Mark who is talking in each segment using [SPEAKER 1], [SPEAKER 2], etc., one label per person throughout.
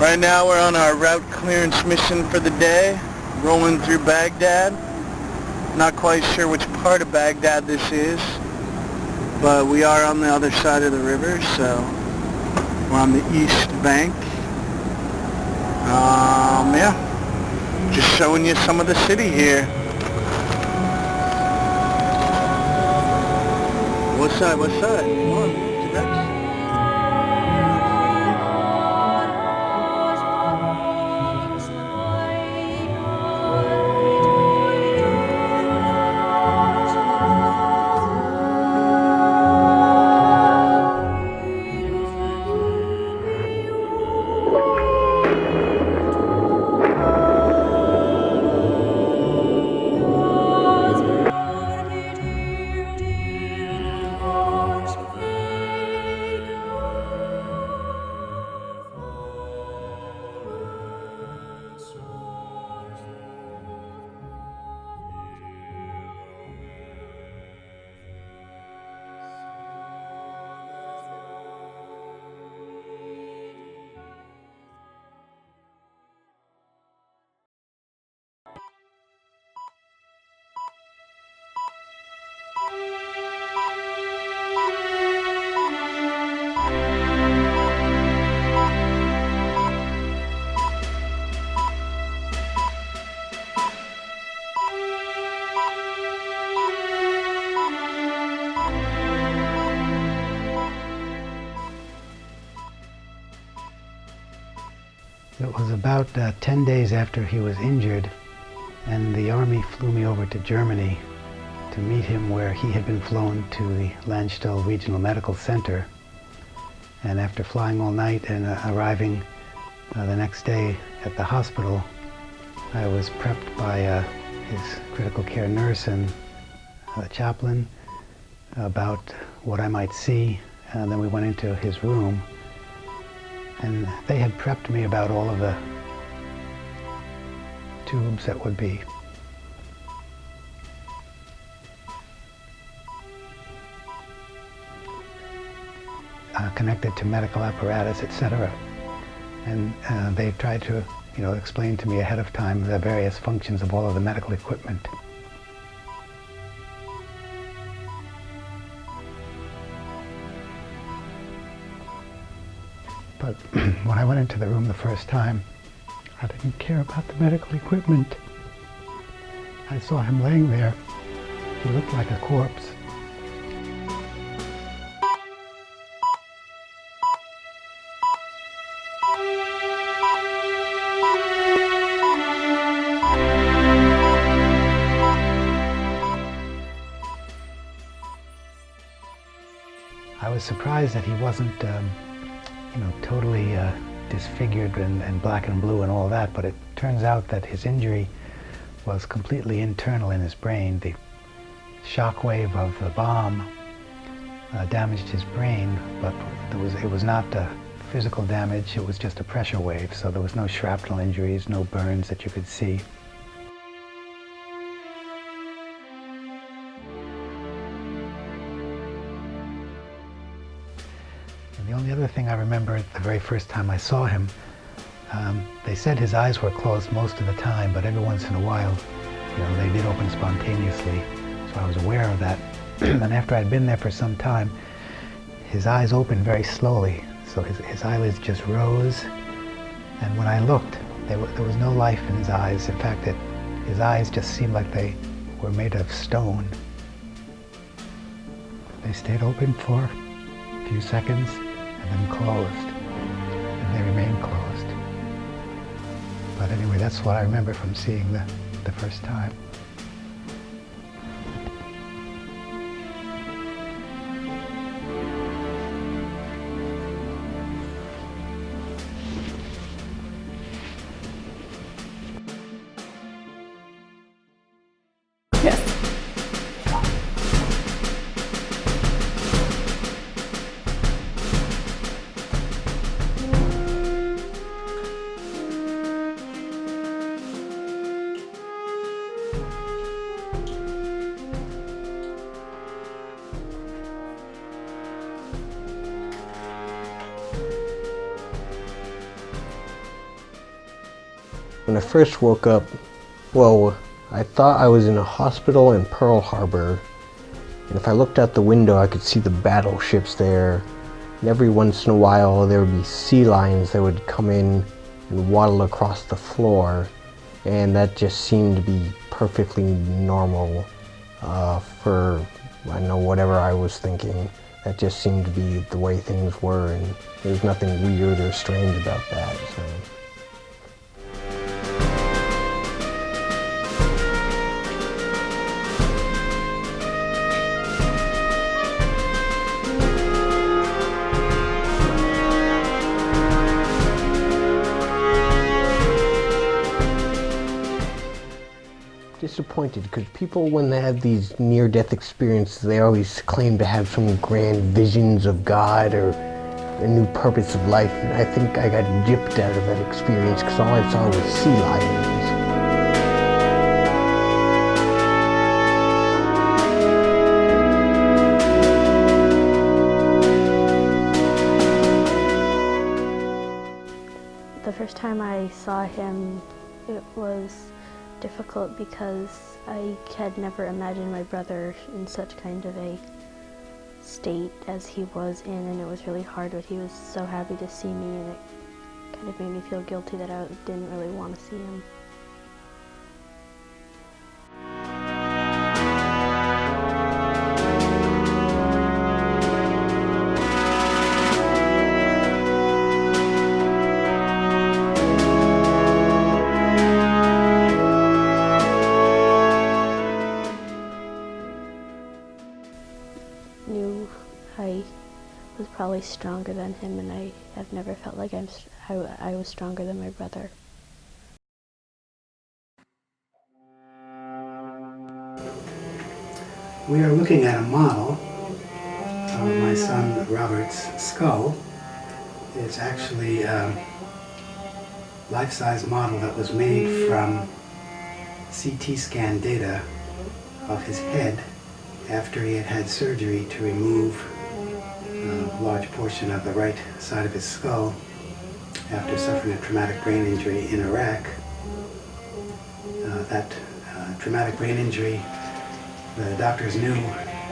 [SPEAKER 1] Right now we're on our route clearance mission for the day, rolling through Baghdad. Not quite sure which part of Baghdad this is, but we are on the other side of the river, so we're on the east bank. Yeah, just showing you some of the city here. What's side? What side? Come on, direction.
[SPEAKER 2] It was about 10 days after he was injured, and the Army flew me over to Germany to meet him where he had been flown to the Landstuhl Regional Medical Center. And after flying all night and arriving the next day at the hospital, I was prepped by his critical care nurse and chaplain about what I might see. And then we went into his room, and they had prepped me about all of the tubes that would be connected to medical apparatus, etc. And they tried to, explain to me ahead of time the various functions of all of the medical equipment. But when I went into the room the first time, I didn't care about the medical equipment. I saw him laying there. He looked like a corpse. I was surprised that he wasn't totally disfigured and black and blue and all that, but it turns out that his injury was completely internal in his brain. The shock wave of the bomb damaged his brain, but it was not physical damage, it was just a pressure wave, so there was no shrapnel injuries, no burns that you could see. The only other thing I remember the very first time I saw him, they said his eyes were closed most of the time, but every once in a while, they did open spontaneously, so I was aware of that. And after I'd been there for some time, his eyes opened very slowly, so his eyelids just rose, and when I looked, there was no life in his eyes. In fact, his eyes just seemed like they were made of stone. They stayed open for a few seconds, and then closed, and they remained closed. But anyway, that's what I remember from seeing the first time.
[SPEAKER 3] When I first woke up, well, I thought I was in a hospital in Pearl Harbor, and if I looked out the window I could see the battleships there, and every once in a while there would be sea lions that would come in and waddle across the floor, and that just seemed to be perfectly normal for, I don't know, whatever I was thinking. That just seemed to be the way things were, and there was nothing weird or strange about that. So. Disappointed because people, when they have these near-death experiences, they always claim to have some grand visions of God or a new purpose of life, and I think I got gypped out of that experience because all I saw was sea lions.
[SPEAKER 4] The first time I saw him, it was difficult because I had never imagined my brother in such kind of a state as he was in, and it was really hard, but he was so happy to see me, and it kind of made me feel guilty that I didn't really want to see him. Knew I was probably stronger than him, and I have never felt like I was stronger than my brother.
[SPEAKER 2] We are looking at a model of my son Robert's skull. It's actually a life-size model that was made from CT scan data of his head after he had had surgery to remove a large portion of the right side of his skull after suffering a traumatic brain injury in Iraq. That traumatic brain injury, the doctors knew,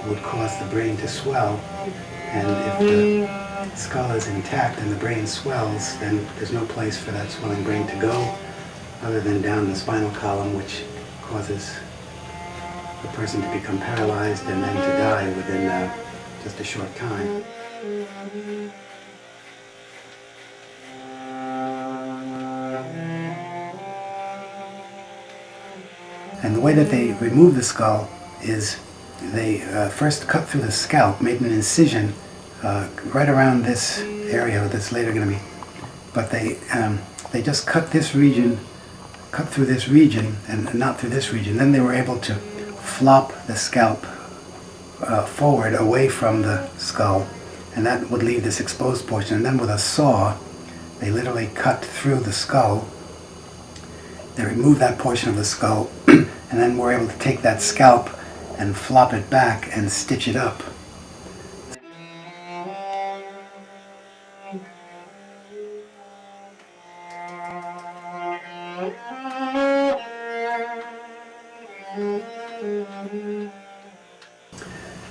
[SPEAKER 2] would cause the brain to swell, and if the skull is intact and the brain swells, then there's no place for that swelling brain to go other than down the spinal column, which causes the person to become paralyzed and then to die within just a short time. And the way that they remove the skull is they first cut through the scalp, made an incision right around this area that's later going to be, but they just cut this region, cut through this region and not through this region. Then they were able to flop the scalp forward away from the skull, and that would leave this exposed portion. And then with a saw, they literally cut through the skull. They removed that portion of the skull, and then were able to take that scalp and flop it back and stitch it up.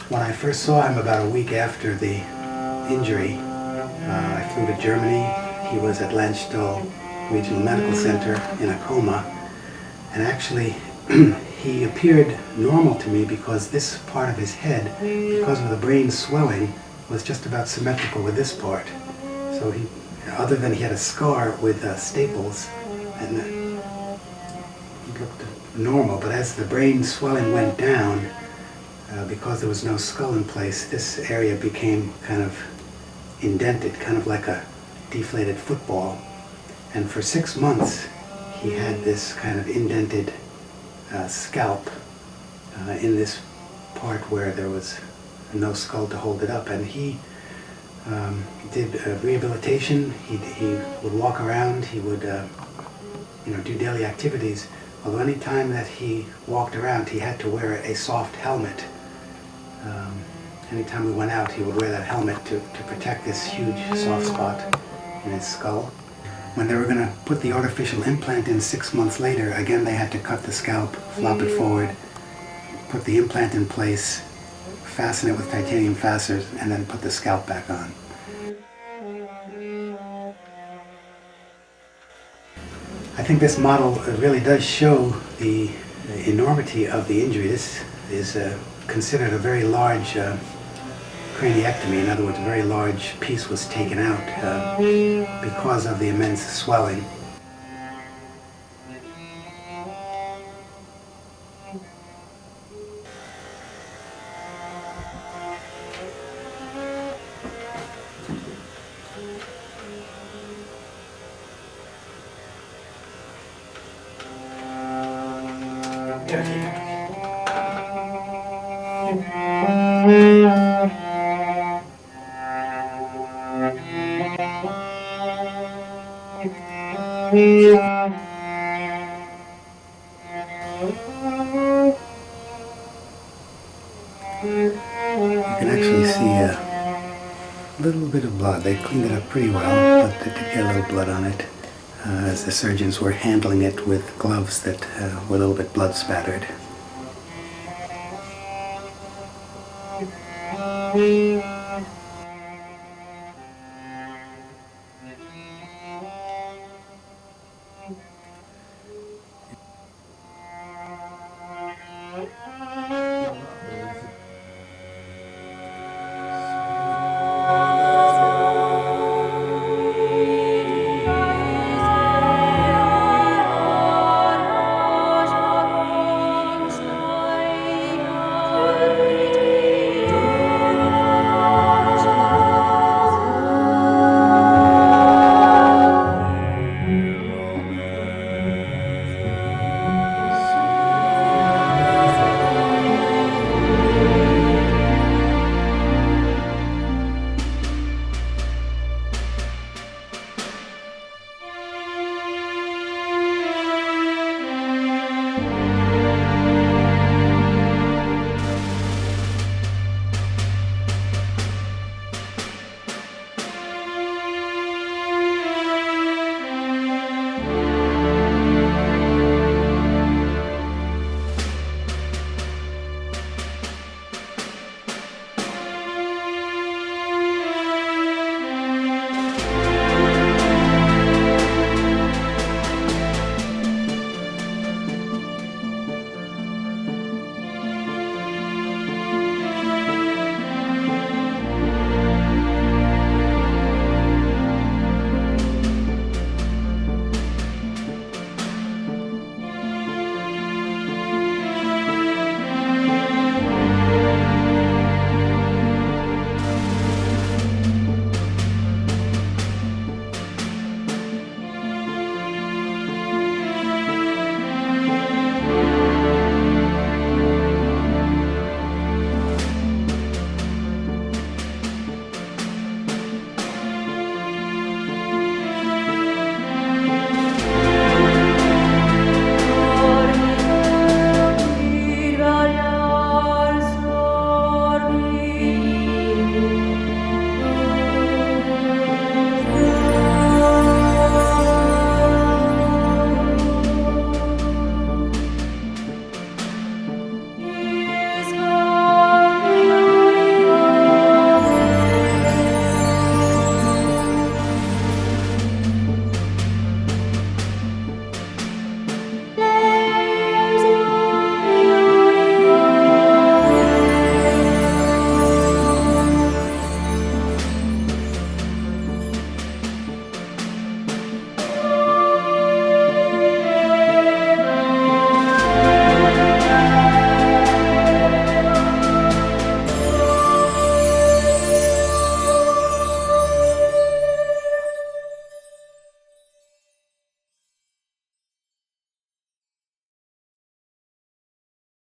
[SPEAKER 2] When I first saw him about a week after the injury, I flew to Germany. He was at Landstuhl Regional Medical Center in a coma, and actually he appeared normal to me because this part of his head, because of the brain swelling, was just about symmetrical with this part. So he, other than he had a scar with staples, and he looked normal, but as the brain swelling went down, because there was no skull in place, this area became kind of indented, kind of like a deflated football. And for 6 months, he had this kind of indented scalp in this part where there was no skull to hold it up. And he did rehabilitation. He would walk around. He would, do daily activities. Although any time that he walked around, he had to wear a soft helmet. Anytime we went out, he would wear that helmet to protect this huge soft spot in his skull. When they were going to put the artificial implant in 6 months later, again they had to cut the scalp, flop it forward, put the implant in place, fasten it with titanium fasteners, and then put the scalp back on. I think this model really does show the enormity of the injury. This is considered a very large craniectomy. In other words, a very large piece was taken out because of the immense swelling. You can actually see a little bit of blood. They cleaned it up pretty well, but they did get a little blood on it as the surgeons were handling it with gloves that were a little bit blood spattered.